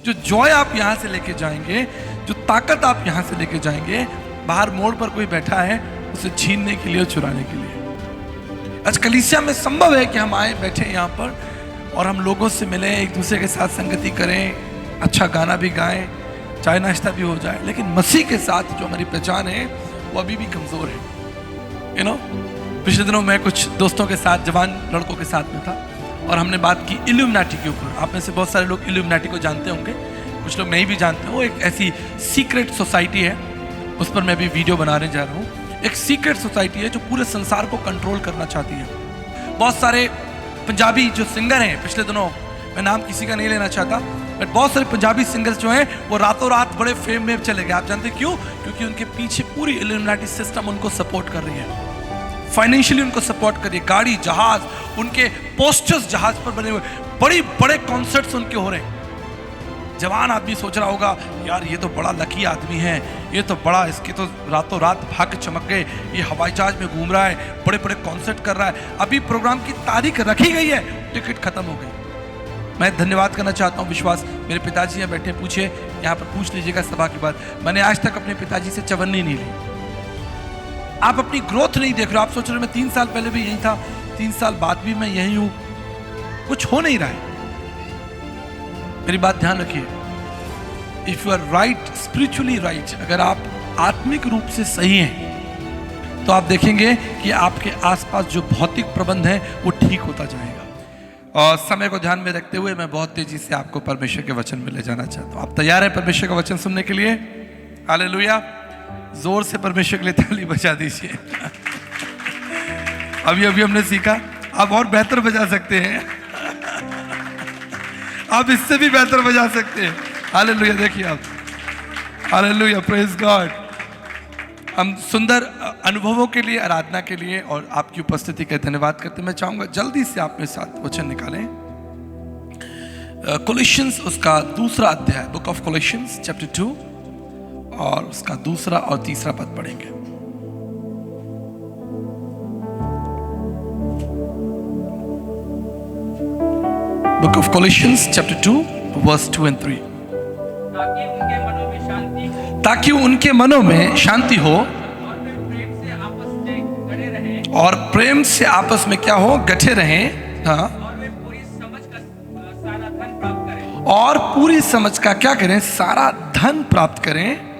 जो जॉय आप यहां से लेके जाएंगे, जो ताकत आप यहां से लेके जाएंगे, बाहर मोड़ पर कोई बैठा है उसे छीनने के लिए और चुराने के लिए। आज कलीसिया में संभव है कि हम आए बैठे यहाँ पर और हम लोगों से मिलें, एक दूसरे के साथ संगति करें, अच्छा गाना भी गाएं, चाय नाश्ता भी हो जाए, लेकिन मसीह के साथ जो हमारी पहचान है वो अभी भी कमजोर है। यू नो, पिछले दिनों मैं कुछ दोस्तों के साथ, जवान लड़कों के साथ में था और हमने बात की इल्यूमिनाटी के ऊपर। आप में से बहुत सारे लोग इल्यूमिनाटी को जानते होंगे, कुछ लोग नहीं भी जानते। वो एक ऐसी सीक्रेट सोसाइटी है, उस पर मैं भी वीडियो बनाने जा रहा हूँ। एक सीक्रेट सोसाइटी है जो पूरे संसार को कंट्रोल करना चाहती है। बहुत सारे पंजाबी जो सिंगर हैं, पिछले दिनों, मैं नाम किसी का नहीं लेना चाहता, बट बहुत सारे पंजाबी सिंगर्स जो हैं वो रातों रात बड़े फेम में चले गए। आप जानते हैं क्यों? क्योंकि उनके पीछे पूरी इल्यूमिनाटी सिस्टम उनको सपोर्ट कर रही है, फाइनेंशियली उनको सपोर्ट कर रही है। गाड़ी, जहाज, उनके पोस्टर्स जहाज पर बने हुए, बड़े बड़े कॉन्सर्ट्स उनके हो रहे हैं। जवान आदमी सोच रहा होगा, यार ये तो बड़ा लकी आदमी है, ये तो बड़ा, इसके तो रातों रात भाग्य चमक गए, ये हवाई जहाज में घूम रहा है, बड़े बड़े कॉन्सर्ट कर रहा है। अभी प्रोग्राम की तारीख रखी गई है, टिकट खत्म हो गई। मैं धन्यवाद करना चाहता हूँ, विश्वास, मेरे पिताजी यहाँ बैठे, पूछे, यहाँ पर पूछ लीजिएगा सभा के बाद, मैंने आज तक अपने पिताजी से चवन्नी नहीं ली। आप अपनी ग्रोथ नहीं देख रहे हो। आप सोच रहे हो मैं 3 साल पहले भी यही था, 3 साल बाद भी मैं यही हूँ, कुछ हो नहीं रहा है। मेरी बात ध्यान रखिए, if you are right, spiritually right, अगर आप आत्मिक रूप से सही हैं, तो आप देखेंगे कि आपके आसपास जो भौतिक प्रबंध है वो ठीक होता जाएगा। और समय को ध्यान में रखते हुए मैं बहुत तेजी से आपको परमेश्वर के वचन में ले जाना चाहता हूँ। आप तैयार हैं परमेश्वर का वचन सुनने के लिए? हालेलुया! जोर से परमेश्वर के लिए ताली बजा दीजिए। अभी हमने सीखा, आप और बेहतर बजा सकते हैं, आप इससे भी बेहतर बजा सकते हैं। हालेलुया! देखिए आप, हालेलुया, प्रेज गॉड। हम सुंदर अनुभवों के लिए, आराधना के लिए और आपकी उपस्थिति का धन्यवाद करते हैं। मैं चाहूंगा जल्दी से आप मेरे साथ वचन निकालें। कोलोसियंस उसका 2 अध्याय, बुक ऑफ कोलोसियंस चैप्टर 2, और उसका 2 और 3 पद पढ़ेंगे। Book of Colossians chapter 2 verse 2 and 3। ताकि उनके मनों में शांति हो और प्रेम से आपस में क्या हो, गठे रहें। हाँ, और पूरी समझ का क्या करें, सारा धन प्राप्त करें।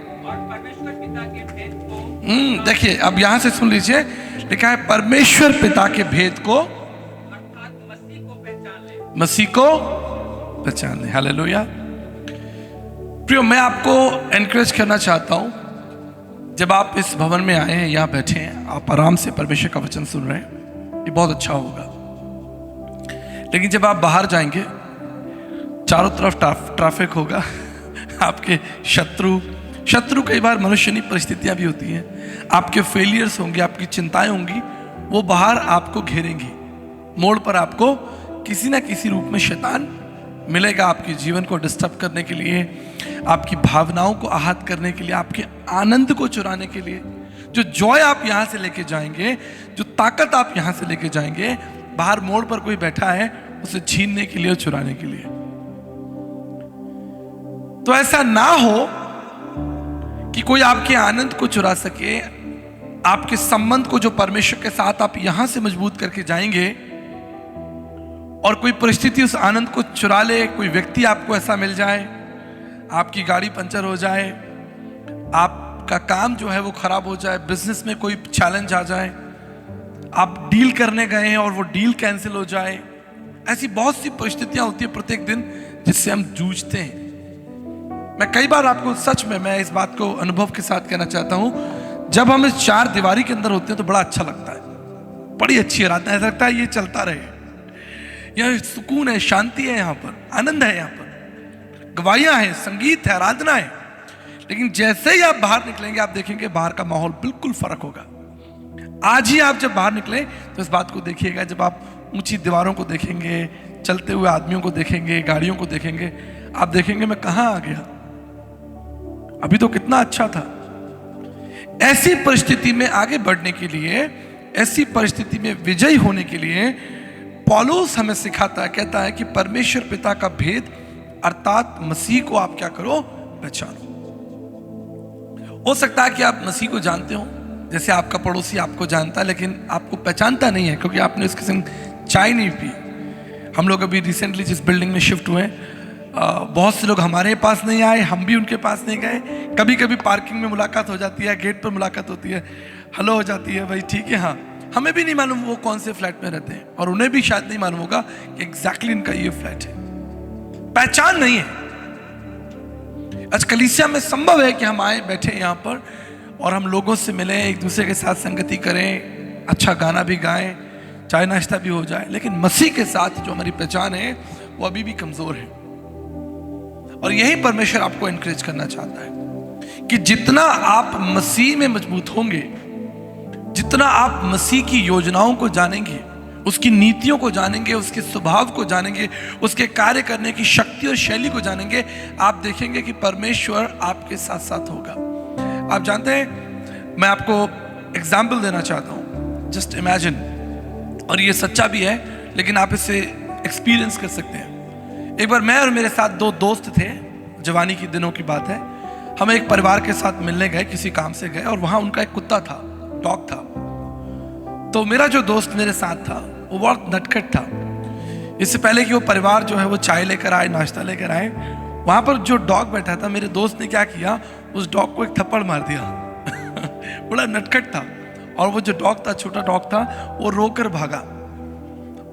देखिए अब यहां से सुन लीजिए, लिखा है परमेश्वर पिता के भेद को, मसीह को पहचान ले। हालेलुया! प्रियो, मैं आपको एनकरेज करना चाहता हूं, जब आप इस भवन में आए हैं, यहाँ बैठे हैं, आप आराम से परमेश्वर का वचन सुन रहे हैं, ये बहुत अच्छा होगा। लेकिन जब आप बाहर जाएंगे, चारों तरफ ट्रैफिक होगा, आपके शत्रु कई बार मनुष्य नहीं, परिस्थितियां भी होती हैं, आपके फेलियर्स होंगे, आपकी चिंताएं होंगी, वो बाहर आपको घेरेंगी। मोड़ पर आपको किसी ना किसी रूप में शैतान मिलेगा, आपके जीवन को डिस्टर्ब करने के लिए, आपकी भावनाओं को आहत करने के लिए, आपके आनंद को चुराने के लिए। जो जॉय आप यहां से लेके जाएंगे, जो ताकत आप यहां से लेके जाएंगे, बाहर मोड़ पर कोई बैठा है उसे छीनने के लिए और चुराने के लिए। तो ऐसा ना हो कि कोई आपके आनंद को चुरा सके। आपके संबंध को जो परमेश्वर के साथ आप यहां से मजबूत करके जाएंगे, और कोई परिस्थिति उस आनंद को चुरा ले, कोई व्यक्ति आपको ऐसा मिल जाए, आपकी गाड़ी पंचर हो जाए, आपका काम जो है वो खराब हो जाए, बिजनेस में कोई चैलेंज आ जाए, आप डील करने गए हैं और वो डील कैंसिल हो जाए। ऐसी बहुत सी परिस्थितियां होती है प्रत्येक दिन जिससे हम जूझते हैं। मैं कई बार आपको सच में, मैं इस बात को अनुभव के साथ कहना चाहता हूं, जब हम इस 4 दीवारी के अंदर होते हैं तो बड़ा अच्छा लगता है, बड़ी अच्छी आराधना है, ऐसा लगता है ये चलता रहे, यहाँ सुकून है, शांति है, यहाँ पर आनंद है, यहाँ पर गवाहियां हैं, संगीत है, आराधना है। लेकिन जैसे ही आप बाहर निकलेंगे, आप देखेंगे बाहर का माहौल बिल्कुल फर्क होगा। आज ही आप जब बाहर निकले तो इस बात को देखिएगा, जब आप ऊंची दीवारों को देखेंगे, चलते हुए आदमियों को देखेंगे, गाड़ियों को देखेंगे, आप देखेंगे मैं कहां आ गया, अभी तो कितना अच्छा था। ऐसी परिस्थिति में आगे बढ़ने के लिए, ऐसी परिस्थिति में विजयी होने के लिए पौलुस हमें सिखाता है, कहता है कि परमेश्वर पिता का भेद अर्थात मसीह को आप क्या करो, पहचानो। हो सकता है कि आप मसीह को जानते हो, जैसे आपका पड़ोसी आपको जानता है, लेकिन आपको पहचानता नहीं है क्योंकि आपने उसके संग चाय नहीं पी। हम लोग अभी रिसेंटली जिस बिल्डिंग में शिफ्ट हुए, बहुत से लोग हमारे पास नहीं आए, हम भी उनके पास नहीं गए। कभी कभी पार्किंग में मुलाकात हो जाती है, गेट पर मुलाकात होती है, हेलो हो जाती है, भाई ठीक है हाँ। हमें भी नहीं मालूम वो कौन से फ्लैट में रहते हैं, और उन्हें भी शायद नहीं मालूम होगा कि एग्जैक्टली इनका ये फ्लैट है। पहचान नहीं है। आज कलीसिया में संभव है कि हम आए बैठे यहाँ पर और हम लोगों से मिलें, एक दूसरे के साथ संगति करें, अच्छा गाना भी गाएं, चाय नाश्ता भी हो जाए, लेकिन मसीह के साथ जो हमारी पहचान है वो अभी भी कमजोर है। और यही परमेश्वर आपको एनकरेज करना चाहता है कि जितना आप मसीह में मजबूत होंगे, जितना आप मसीह की योजनाओं को जानेंगे, उसकी नीतियों को जानेंगे, उसके स्वभाव को जानेंगे, उसके कार्य करने की शक्ति और शैली को जानेंगे, आप देखेंगे कि परमेश्वर आपके साथ साथ होगा। आप जानते हैं, मैं आपको एग्जाम्पल देना चाहता हूं, जस्ट इमेजिन, और ये सच्चा भी है लेकिन आप इसे एक्सपीरियंस कर सकते हैं। एक बार मैं और मेरे साथ दो दोस्त थे, जवानी के दिनों की बात है। हम एक परिवार के साथ मिलने गए, किसी काम से गए, और वहां उनका एक कुत्ता था, डॉग था। तो मेरा जो दोस्त मेरे साथ था वो बहुत नटखट था। इससे पहले कि वो परिवार जो है वो चाय लेकर आए, नाश्ता लेकर आए, वहां पर जो डॉग बैठा था, मेरे दोस्त ने क्या किया, उस डॉग को एक थप्पड़ मार दिया। बड़ा नटखट था, और वो जो डॉग था, छोटा डॉग था, वो रोकर भागा।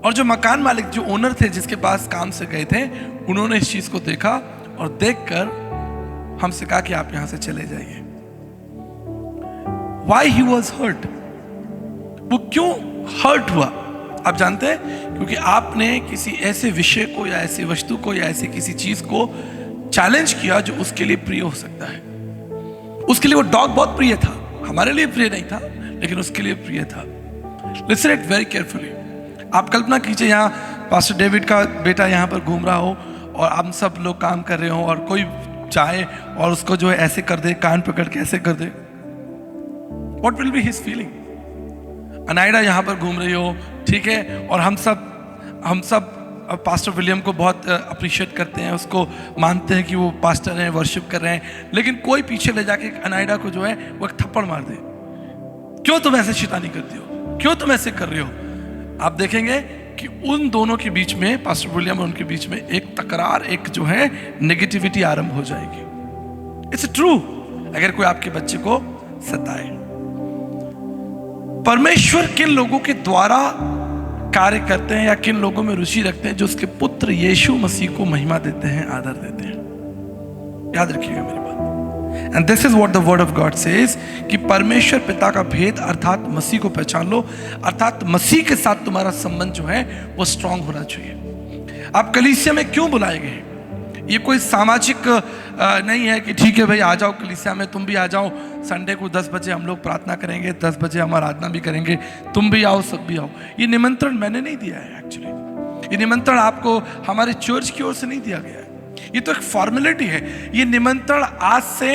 और जो मकान मालिक, जो ओनर थे जिसके पास काम से गए थे, उन्होंने इस चीज को देखा और देखकर हमसे कहा कि आप यहां से चले जाइए। Why he was hurt? वो क्यों हर्ट हुआ आप जानते हैं? क्योंकि आपने किसी ऐसे विषय को या ऐसी वस्तु को या ऐसी किसी चीज को चैलेंज किया जो उसके लिए प्रिय हो सकता है। उसके लिए वो डॉग बहुत प्रिय था, हमारे लिए प्रिय नहीं था, लेकिन उसके लिए प्रिय था। Listen it very carefully. आप कल्पना कीजिए, यहाँ पास्टर डेविड का बेटा यहाँ पर घूम रहा हो और हम सब लोग काम कर रहे हो, और कोई चाहे और उसको जो है ऐसे कर दे, कान पकड़ के ऐसे कर दे, what will be his feeling? अनाइडा यहाँ पर घूम रही हो, ठीक है, और हम सब पास्टर विलियम को बहुत अप्रिशिएट करते हैं, उसको मानते हैं कि वो पास्टर हैं, वर्शिप कर रहे हैं, लेकिन कोई पीछे ले जाके अनाइडा को जो है वो एक थप्पड़ मार दे, क्यों तुम ऐसे शैतानी करती हो, क्यों तुम ऐसे कर रहे हो? आप देखेंगे कि उन दोनों के बीच में, पास्टर विलियम और उनके बीच में एक तकरार, एक जो है नेगेटिविटी आरंभ हो जाएगी। It's true. अगर कोई आपके बच्चे को सताए, परमेश्वर किन लोगों के द्वारा कार्य करते हैं या किन लोगों में रुचि रखते हैं? जो उसके पुत्र यीशु मसीह को महिमा देते हैं, आदर देते हैं। याद रखिएगा मेरी बात। And this is what the word of God says कि परमेश्वर पिता का भेद अर्थात मसीह को पहचान लो, अर्थात मसीह के साथ तुम्हारा संबंध जो है वो स्ट्रांग होना चाहिए। आप कलीसिया में क्यों बुलाए गए? ये कोई सामाजिक नहीं है कि ठीक है भाई आ जाओ कलीसिया में, तुम भी आ जाओ, संडे को 10 बजे हम लोग प्रार्थना करेंगे, 10 बजे हम आराधना भी करेंगे, तुम भी आओ, सब भी आओ। ये निमंत्रण मैंने नहीं दिया है। एक्चुअली ये निमंत्रण आपको हमारे चर्च की ओर से नहीं दिया गया है, ये तो एक फॉर्मेलिटी है। ये निमंत्रण आज से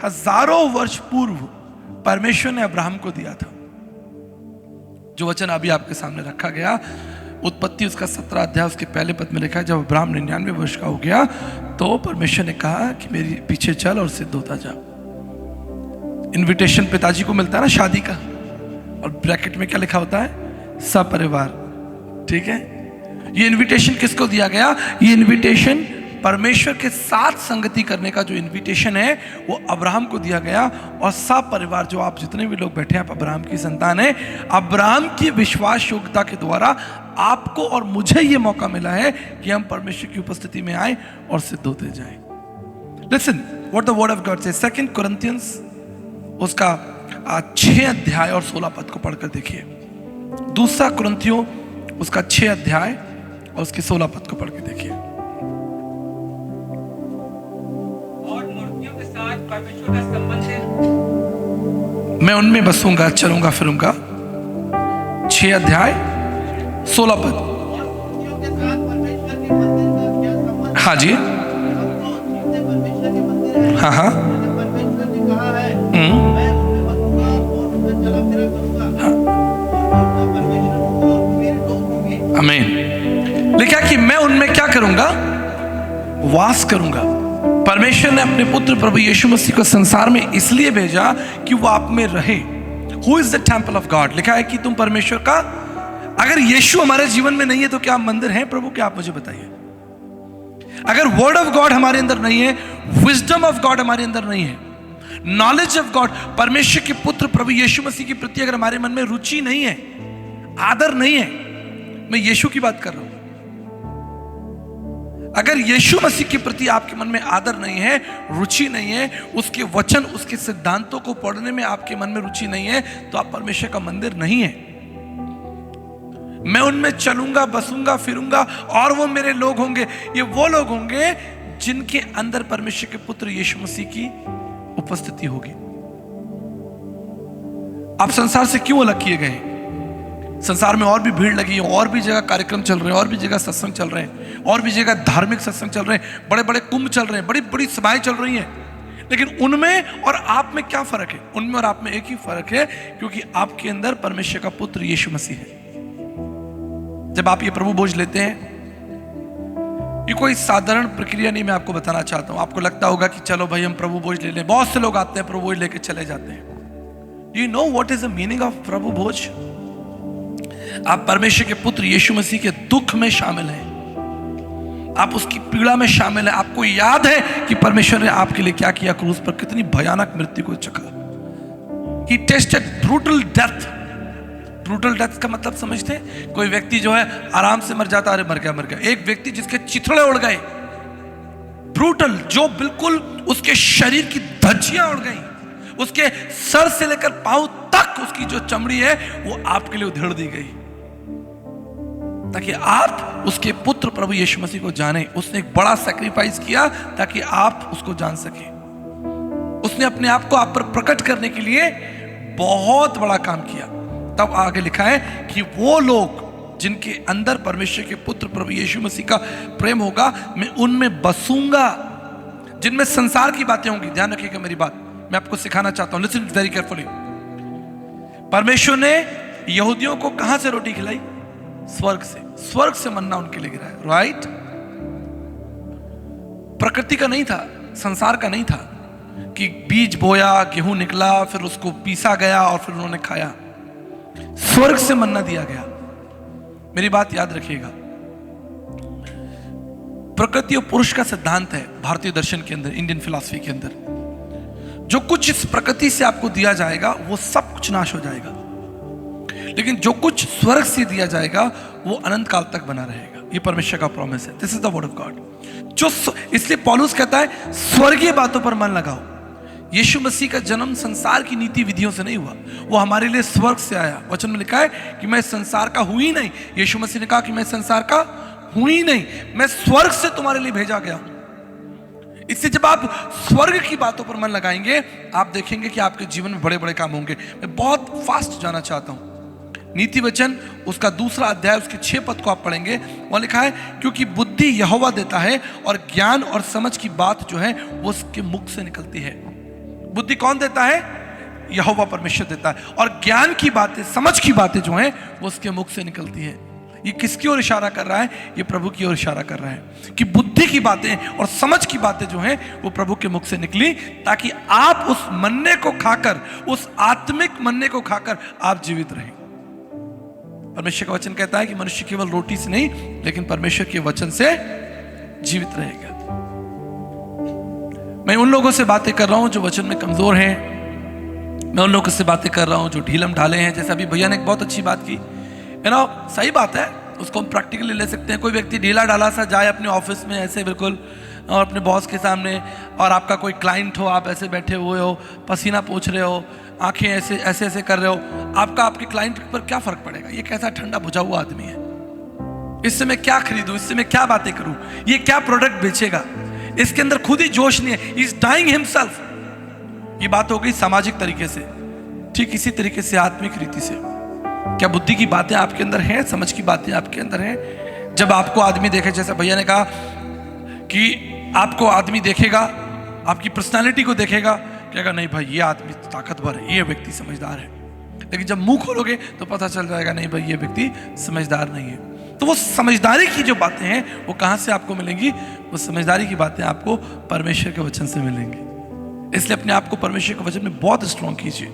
हजारों वर्ष पूर्व परमेश्वर ने अब्राहम को दिया था। जो वचन अभी आपके सामने रखा गया, उत्पत्ति उसका 17 अध्याय उसके पहले पद में लिखा है, जब अब्राहम 99 वर्ष का हो गया तो परमेश्वर ने कहा कि मेरे पीछे चल और सिद्ध होता जा। इनविटेशन पिताजी को मिलता है ना शादी का, और ब्रैकेट में क्या लिखा होता है? सपरिवार। ठीक है, ये इनविटेशन किसको दिया गया? ये इनविटेशन परमेश्वर के साथ संगति करने का जो इनविटेशन है वो अब्राहम को दिया गया। और सब परिवार, जो आप जितने भी लोग बैठे हैं, आप अब्राहम की संतान है। अब्राहम की विश्वास योग्यता के द्वारा आपको और मुझे ये मौका मिला है कि हम परमेश्वर की उपस्थिति में आए और सिद्ध होते जाएं। Listen what the word of God से 2 कोरिन्थियंस उसका 6 अध्याय और 16 पद को पढ़कर देखिए। 2 कोरिन्थियों उसका 6 अध्याय और उसके 16 पद को पढ़ के देखिए। परमेश्वर का संबंध है, मैं उनमें बसूंगा, चलूंगा फिरूंगा। 6 अध्याय 16 पद। हाँ जी, हाँ हाँ, आमीन। लिखा कि मैं उनमें क्या करूंगा? वास करूंगा। परमेश्वर ने अपने पुत्र प्रभु यीशु मसीह को संसार में इसलिए भेजा कि वो आप में रहे। Who is the temple of God? लिखा है कि तुम परमेश्वर का, अगर यीशु हमारे जीवन में नहीं है तो क्या हम मंदिर हैं प्रभु? क्या आप मुझे बताइए। अगर वर्ड ऑफ गॉड हमारे अंदर नहीं है, विजडम ऑफ गॉड हमारे अंदर नहीं है, नॉलेज ऑफ गॉड, परमेश्वर के पुत्र प्रभु यीशु मसीह के प्रति अगर हमारे मन में रुचि नहीं है, आदर नहीं है, मैं यीशु की बात कर रहा हूं, अगर यीशु मसीह के प्रति आपके मन में आदर नहीं है, रुचि नहीं है, उसके वचन, उसके सिद्धांतों को पढ़ने में आपके मन में रुचि नहीं है, तो आप परमेश्वर का मंदिर नहीं है। मैं उनमें चलूंगा, बसूंगा, फिरूंगा और वो मेरे लोग होंगे। ये वो लोग होंगे जिनके अंदर परमेश्वर के पुत्र यीशु मसीह की उपस्थिति होगी। आप संसार से क्यों अलग किए गए? संसार में और भी भीड़ लगी है, और भी जगह कार्यक्रम चल रहे हैं, और भी जगह सत्संग चल रहे हैं, और भी जगह धार्मिक सत्संग चल रहे हैं, बड़े बड़े कुंभ चल रहे हैं, बड़ी बड़ी सभाएं चल रही हैं, लेकिन उनमें और आप में क्या फर्क है? उनमें और आप में एक ही फर्क है, क्योंकि आपके अंदर परमेश्वर का पुत्र यीशु मसीह है। जब आप ये प्रभु भोज लेते हैं, ये कोई साधारण प्रक्रिया नहीं, मैं आपको बताना चाहता हूं। आपको लगता होगा कि चलो भाई हम प्रभु भोज ले लें, बहुत से लोग आते हैं प्रभु भोज लेके चले जाते हैं। You know what is the meaning of प्रभु भोज? आप परमेश्वर के पुत्र यीशु मसीह के दुख में शामिल हैं, आप उसकी पीड़ा में शामिल हैं। आपको याद है कि परमेश्वर ने आपके लिए क्या किया क्रूस पर, कितनी भयानक मृत्यु को चखा। He tasted brutal death। Brutal death का मतलब समझते हैं? कोई व्यक्ति जो है आराम से मर जाता, अरे मर गया मर गया। एक व्यक्ति जिसके चिथड़े उड़ गए, ब्रूटल, जो बिल्कुल उसके शरीर की धज्जियां उड़ गई, उसके सर से लेकर पांव तक उसकी जो चमड़ी है वो आपके लिए उधेड़ दी गई, ताकि आप उसके पुत्र प्रभु यीशु मसीह को जाने। उसने एक बड़ा सैक्रिफाइस किया ताकि आप उसको जान सके। उसने अपने आप को आप पर प्रकट करने के लिए बहुत बड़ा काम किया। तब आगे लिखा है कि वो लोग जिनके अंदर परमेश्वर के पुत्र प्रभु यीशु मसीह का प्रेम होगा, मैं उनमें बसूंगा। जिनमें संसार की बातें होंगी, ध्यान रखिएगा मेरी बात, मैं आपको सिखाना चाहता हूं, लिसन वेरी केयरफुली। परमेश्वर ने यहूदियों को कहां से रोटी खिलाई? स्वर्ग से। स्वर्ग से मन्ना उनके लिए गिरा है, राइट? प्रकृति का नहीं था, संसार का नहीं था कि बीज बोया, गेहूं निकला, फिर उसको पीसा गया और फिर उन्होंने खाया। स्वर्ग से मन्ना दिया गया। मेरी बात याद रखिएगा, प्रकृति और पुरुष का सिद्धांत है भारतीय दर्शन के अंदर, इंडियन फिलॉसफी के अंदर। जो कुछ इस प्रकृति से आपको दिया जाएगा वो सब कुछ नाश हो जाएगा, लेकिन जो कुछ स्वर्ग से दिया जाएगा वो अनंत काल तक बना रहेगा। ये परमेश्वर का प्रॉमिस है। This is the word of God. जो इसलिए पौलुस कहता है स्वर्गीय बातों पर मन लगाओ। यीशु मसीह का जन्म संसार की नीति विधियों से नहीं हुआ, वो हमारे लिए स्वर्ग से आया। वचन में लिखा है कि मैं संसार का हूं ही नहीं। यीशु मसीह ने कहा कि मैं संसार का हूं ही नहीं, मैं स्वर्ग से तुम्हारे लिए भेजा गया। इससे जब आप स्वर्ग की बातों पर मन लगाएंगे, आप देखेंगे कि आपके जीवन में बड़े बड़े काम होंगे। मैं बहुत फास्ट जाना चाहता हूं। नीति वचन उसका 2 अध्याय, उसके 6 पद को आप पढ़ेंगे, वहां लिखा है क्योंकि बुद्धि यहोवा देता है और ज्ञान और समझ की बात जो है वो उसके मुख से निकलती है। बुद्धि कौन देता है? यहोवा परमेश्वर देता है। और ज्ञान की बातें, समझ की बातें जो हैं वो उसके मुख से निकलती है। ये किसकी ओर इशारा कर रहा है? ये प्रभु की ओर इशारा कर रहा है कि बुद्धि की बातें और समझ की बातें जो हैं वो प्रभु के मुख से निकली, ताकि आप उस मन्ने को खाकर, उस आत्मिक मन्ने को खाकर आप जीवित रहें। परमेश्वर का वचन कहता है कि मनुष्य केवल रोटी से नहीं, लेकिन परमेश्वर के वचन से जीवित रहेगा। मैं उन लोगों से बातें कर रहा हूं जो वचन में कमजोर हैं। मैं उन लोगों से बातें कर रहा हूं जो ढीलम ढाले हैं। जैसे अभी भैया ने एक बहुत अच्छी बात की, है ना, सही बात है, उसको हम प्रैक्टिकली ले सकते हैं। कोई व्यक्ति ढीला ढाला सा जाए अपने ऑफिस में ऐसे बिल्कुल, और अपने बॉस के सामने, और आपका कोई क्लाइंट हो, आप ऐसे बैठे हुए हो, पसीना पोंछ रहे हो, आंखें ऐसे ऐसे ऐसे कर रहे हो, आपके क्लाइंट पर क्या फर्क पड़ेगा? ये कैसा ठंडा बुझा हुआ आदमी है, इससे मैं क्या खरीदूं, इससे मैं क्या बातें करूं, ये क्या प्रोडक्ट बेचेगा, इसके अंदर खुद ही जोश नहीं है, इज डाइंग हिमसेल्फ। ये बात हो गई सामाजिक तरीके से। ठीक इसी तरीके से आत्मिक रीति से, क्या बुद्धि की बातें आपके अंदर हैं? समझ की बातें आपके अंदर हैं? जब आपको आदमी देखे, जैसे भैया ने कहा कि आपको आदमी देखेगा, आपकी पर्सनालिटी को देखेगा, कहेगा नहीं भाई ये आदमी ताकतवर है, ये व्यक्ति समझदार है। लेकिन जब मुंह खोलोगे तो पता चल जाएगा नहीं भाई ये व्यक्ति समझदार नहीं है। तो वो समझदारी की जो बातें हैं वो कहां से आपको मिलेंगी? वो समझदारी की बातें आपको परमेश्वर के वचन से मिलेंगी। इसलिए अपने आप को परमेश्वर के वचन में बहुत स्ट्रॉन्ग कीजिए।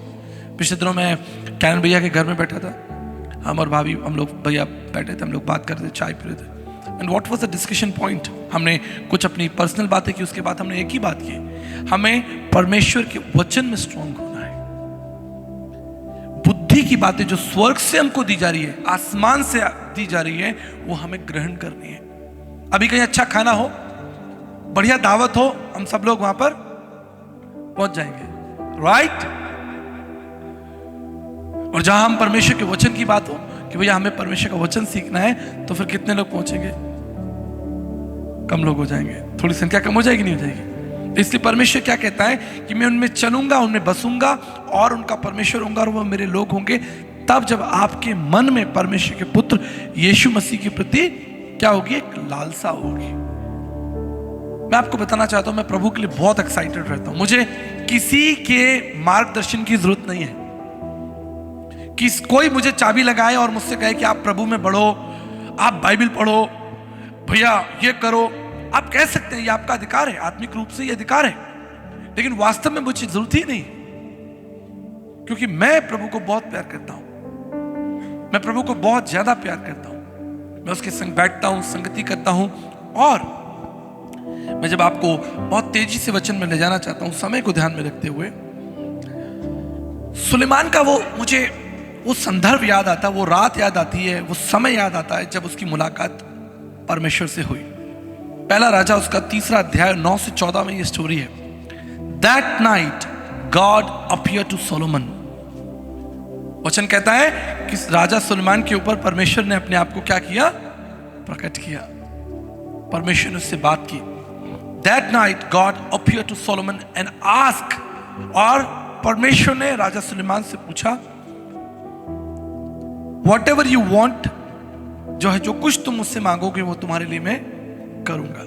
पिछले दिनों मैं कैनन भैया के घर में बैठा था, हम और भाभी, हम लोग भैया बैठे थे, हम लोग बात कर रहे थे, चाय पी रहे थे। And what was the discussion point? हमने कुछ अपनी पर्सनल बातें की, उसके बाद हमने एक ही बात की, हमें परमेश्वर के वचन में स्ट्रॉन्ग होना है। बुद्धि की बातें जो स्वर्ग से हमको दी जा रही है, आसमान से दी जा रही है, वो हमें ग्रहण करनी है। अभी कहीं अच्छा खाना हो, बढ़िया दावत हो, हम सब लोग वहां पर पहुंच जाएंगे, राइट? और जहां हम परमेश्वर के वचन की बात हो कि भैया हमें परमेश्वर का वचन सीखना है, तो फिर कितने लोग पहुंचेंगे? कम लोग हो जाएंगे, थोड़ी संख्या कम हो जाएगी, नहीं हो जाएगी? इसलिए परमेश्वर क्या कहता है कि मैं उनमें चलूंगा, उनमें बसूंगा और उनका परमेश्वर होऊंगा और वो मेरे लोग होंगे। तब जब आपके मन में परमेश्वर के पुत्र यीशु मसीह के प्रति क्या होगी? एक लालसा होगी। मैं आपको बताना चाहता हूं, मैं प्रभु के लिए बहुत एक्साइटेड रहता हूं। मुझे किसी के मार्गदर्शन की जरूरत नहीं है कि कोई मुझे चाबी लगाए और मुझसे कहे कि आप प्रभु में बढ़ो, आप बाइबल पढ़ो, भैया ये करो। आप कह सकते हैं, ये आपका अधिकार है, आत्मिक रूप से ये अधिकार है, लेकिन वास्तव में मुझे जरूरत ही नहीं, क्योंकि मैं प्रभु को बहुत प्यार करता हूं। मैं प्रभु को बहुत ज्यादा प्यार करता हूं। मैं उसके संग बैठता हूं, संगति करता हूं। और मैं जब आपको बहुत तेजी से वचन में ले जाना चाहता हूं, समय को ध्यान में रखते हुए, सुलेमान का मुझे वो संदर्भ याद आता, वो रात याद आती है, वो समय याद आता है जब उसकी मुलाकात परमेश्वर से हुई। पहला राजा उसका 3 अध्याय 9 से 14 में ये स्टोरी है। That night God appear to Solomon. वचन कहता है कि राजा सुलेमान के ऊपर परमेश्वर ने अपने आप को क्या किया? प्रकट किया। परमेश्वर ने उससे बात की। That night God appear to Solomon and ask, और परमेश्वर ने राजा सुलेमान से पूछा, वॉट एवर यू वॉन्ट, जो है जो कुछ तुम मुझसे मांगोगे वो तुम्हारे लिए मैं करूंगा।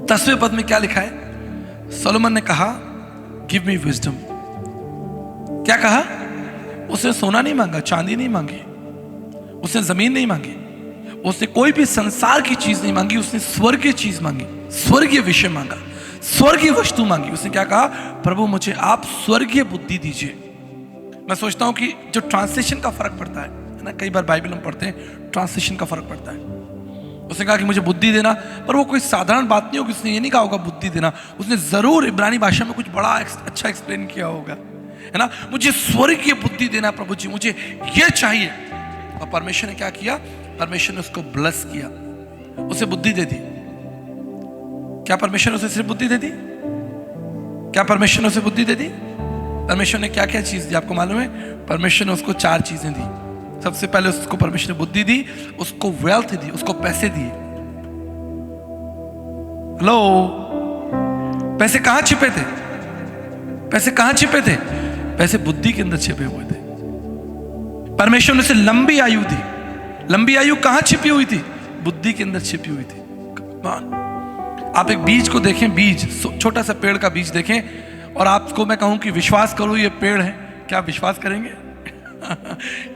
10वें पद में क्या लिखा है? सोलोमन ने कहा, गिव मी विजडम। क्या कहा? उसने सोना नहीं मांगा, चांदी नहीं मांगी, उसने जमीन नहीं मांगी, उसने कोई भी संसार की चीज नहीं मांगी, उसने स्वर्गीय चीज मांगी, स्वर्गीय विषय मांगा, स्वर्गीय वस्तु मांगी। उसने क्या कहा? प्रभु मुझे आप स्वर्गीय बुद्धि दीजिए। मैं सोचता हूं कि जो ट्रांसलेशन का फर्क पड़ता है ना, कई बार बाइबल हम पढ़ते हैं, ट्रांसलेशन का फर्क पड़ता है। उसने कहा कि मुझे बुद्धि देना, पर वो कोई साधारण बात नहीं होगी। उसने ये नहीं कहा होगा बुद्धि देना, उसने जरूर इब्रानी भाषा में कुछ बड़ा अच्छा एक्सप्लेन किया होगा, है ना? मुझे स्वर्गीय बुद्धि देना प्रभु जी, मुझे ये चाहिए। और परमेश्वर ने क्या किया? परमेश्वर ने उसको ब्लेस किया, उसे बुद्धि दे दी। क्या परमेश्वर ने उसे सिर्फ बुद्धि दे दी? क्या परमेश्वर ने उसे बुद्धि दे दी? परमेश्वर ने क्या क्या चीज दी आपको मालूम है? परमेश्वर ने उसको 4 चीजें दी। सबसे पहले उसको परमेश्वर ने बुद्धि दी, उसको वेल्थ दी, उसको पैसे दिए। हेलो, पैसे कहां छिपे थे? पैसे कहां छिपे थे? पैसे बुद्धि के अंदर छिपे हुए थे। परमेश्वर ने उसे लंबी आयु दी। लंबी आयु कहां छिपी हुई थी? बुद्धि के अंदर छिपी हुई थी। आप एक बीज को देखें, बीज, छोटा सा पेड़ का बीज देखें, और आपको मैं कहूं कि विश्वास करो ये पेड़ है, क्या विश्वास करेंगे?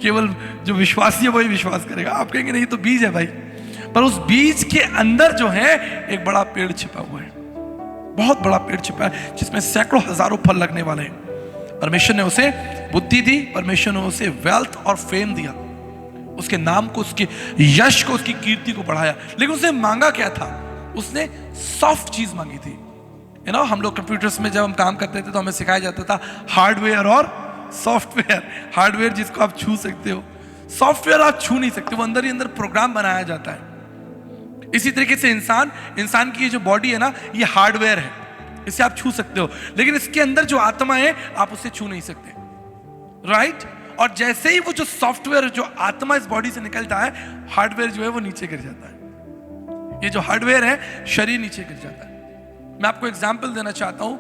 केवल जो विश्वासी है वही विश्वास करेगा। आप कहेंगे नहीं तो बीज है भाई, पर उस बीज के अंदर जो है एक बड़ा पेड़ छिपा हुआ है, बहुत बड़ा पेड़ छिपा है, जिसमें सैकड़ों हजारों फल लगने वाले हैं। परमेश्वर ने उसे बुद्धि दी, परमेश्वर ने उसे वेल्थ और फेम दिया, उसके नाम को, उसके यश को, उसकी कीर्ति को बढ़ाया। लेकिन उसने मांगा क्या था? उसने सॉफ्ट चीज मांगी थी। यू नो, हम लोग कंप्यूटर्स में जब हम काम करते थे तो हमें सिखाया जाता था हार्डवेयर और सॉफ्टवेयर। हार्डवेयर जिसको आप छू सकते हो, सॉफ्टवेयर आप छू नहीं सकते, वो अंदर ही अंदर प्रोग्राम बनाया जाता है। इसी तरीके से इंसान की जो बॉडी है ना, ये हार्डवेयर है, इसे आप छू सकते हो, लेकिन इसके अंदर जो आत्मा है आप उसे छू नहीं सकते, राइट? और जैसे ही वो जो सॉफ्टवेयर, जो आत्मा इस बॉडी से निकलता है, हार्डवेयर जो है वो नीचे गिर जाता है। ये जो हार्डवेयर है, शरीर नीचे गिर जाता है। मैं आपको एग्जाम्पल देना चाहता हूं।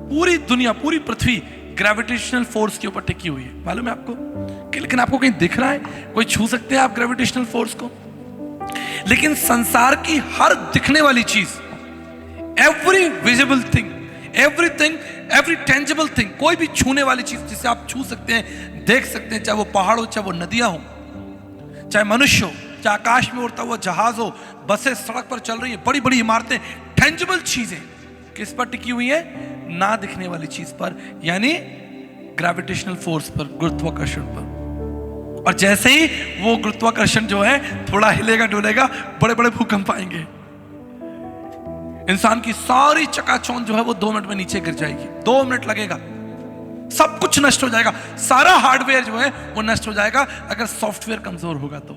पूरी दुनिया, पूरी पृथ्वी ग्रेविटेशनल फोर्स के ऊपर टिकी हुई है, मालूम है आपको? लेकिन आपको कहीं दिख रहा है? कोई छू सकते हैं आप ग्रेविटेशनल फोर्स को? लेकिन संसार की हर दिखने वाली चीज, every visible thing, everything, every tangible thing, कोई भी छूने वाली चीज जिसे आप छू सकते हैं, देख सकते हैं, चाहे वो पहाड़ हो, चाहे वो नदियां हो, चाहे मनुष्य हो, चाहे आकाश में उड़ता हुआ जहाज हो, बसें सड़क पर चल रही है, बड़ी बड़ी इमारतें, टेंजिबल चीजें किस पर टिकी हुई है? ना दिखने वाली चीज पर, यानी ग्रेविटेशनल फोर्स पर, गुरुत्वाकर्षण पर। और जैसे ही वो गुरुत्वाकर्षण जो है थोड़ा हिलेगा डोलेगा, बड़े बड़े भूकंप आएंगे, इंसान की सारी चकाचौंध जो है वो 2 मिनट में नीचे गिर जाएगी। 2 मिनट लगेगा, सब कुछ नष्ट हो जाएगा, सारा हार्डवेयर जो है वो नष्ट हो जाएगा। अगर सॉफ्टवेयर कमजोर होगा तो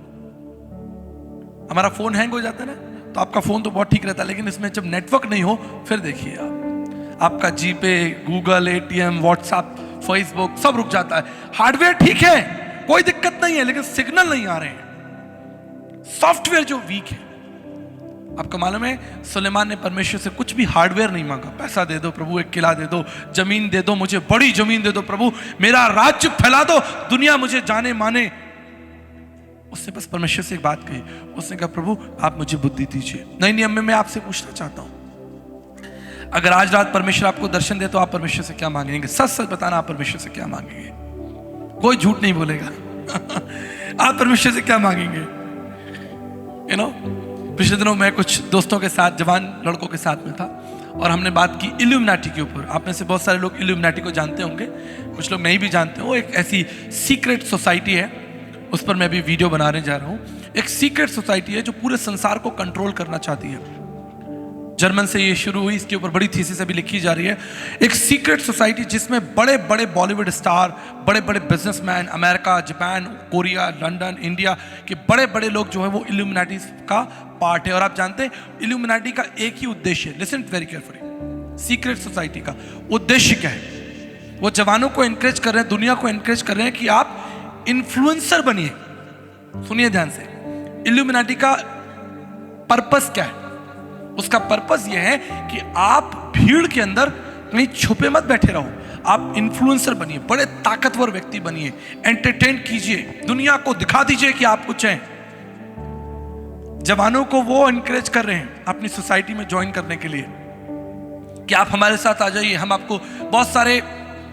हमारा फोन हैंग हो जाता है ना, तो आपका फोन तो बहुत ठीक रहता है, लेकिन इसमें जब नेटवर्क नहीं हो फिर देखिए आपका जीपे, गूगल, एटीएम, व्हाट्सएप, फेसबुक सब रुक जाता है। हार्डवेयर ठीक है, कोई दिक्कत नहीं है, लेकिन सिग्नल नहीं आ रहे हैं, सॉफ्टवेयर जो वीक है। आपको मालूम है सुलेमान ने परमेश्वर से कुछ भी हार्डवेयर नहीं मांगा, पैसा दे दो प्रभु, एक किला दे दो, जमीन दे दो, मुझे बड़ी जमीन दे दो प्रभु, मेरा राज्य फैला दो, दुनिया मुझे जाने माने। उसने बस परमेश्वर से एक बात कही, उसने कहा प्रभु आप मुझे बुद्धि दीजिए। नई नियम में मैं आपसे पूछना चाहता हूं, अगर आज रात परमेश्वर आपको दर्शन दे तो आप परमेश्वर से क्या मांगेंगे? सच सच बताना, आप परमेश्वर से क्या मांगेंगे? कोई झूठ नहीं बोलेगा। आप परमेश्वर से क्या मांगेंगे? पिछले दिनों मैं कुछ दोस्तों के साथ, जवान लड़कों के साथ में था, और हमने बात की इल्यूमिनाटी के ऊपर। आप में से बहुत सारे लोग इल्यूमिनाटी को जानते होंगे, कुछ लोग नहीं भी जानते। वो एक ऐसी सीक्रेट सोसाइटी है, उस पर मैं अभी वीडियो बनाने जा रहा हूं। एक सीक्रेट सोसाइटी है जो पूरे संसार को कंट्रोल करना चाहती है। जर्मन से ये शुरू हुई, इसके ऊपर बड़ी थीसिस अभी लिखी जा रही है। एक सीक्रेट सोसाइटी जिसमें बड़े बड़े बॉलीवुड स्टार, बड़े बड़े businessman, America, Japan, Korea, London, India के बड़े बड़े लोग जो है वो इल्यूमिनाटी का पार्ट है। और आप जानते हैं इल्यूमिनाटी का एक ही उद्देश्य है, listen very carefully, secret society का उद्देश्य क्या है? वो जवानों को एनकरेज कर रहे हैं, दुनिया को एनकरेज कर रहे हैं कि आप इन्फ्लुएंसर बनिए। सुनिए ध्यान से, इल्यूमिनाटी का पर्पस क्या है? उसका पर्पस यह है कि आप भीड़ के अंदर कहीं छुपे मत बैठे रहो, आप इन्फ्लुएंसर बनिए, बड़े ताकतवर व्यक्ति बनिए, एंटरटेन कीजिए, दुनिया को दिखा दीजिए कि आप कुछ हैं। जवानों को वो एनकरेज कर रहे हैं अपनी सोसाइटी में ज्वाइन करने के लिए कि आप हमारे साथ आ जाइए, हम आपको। बहुत सारे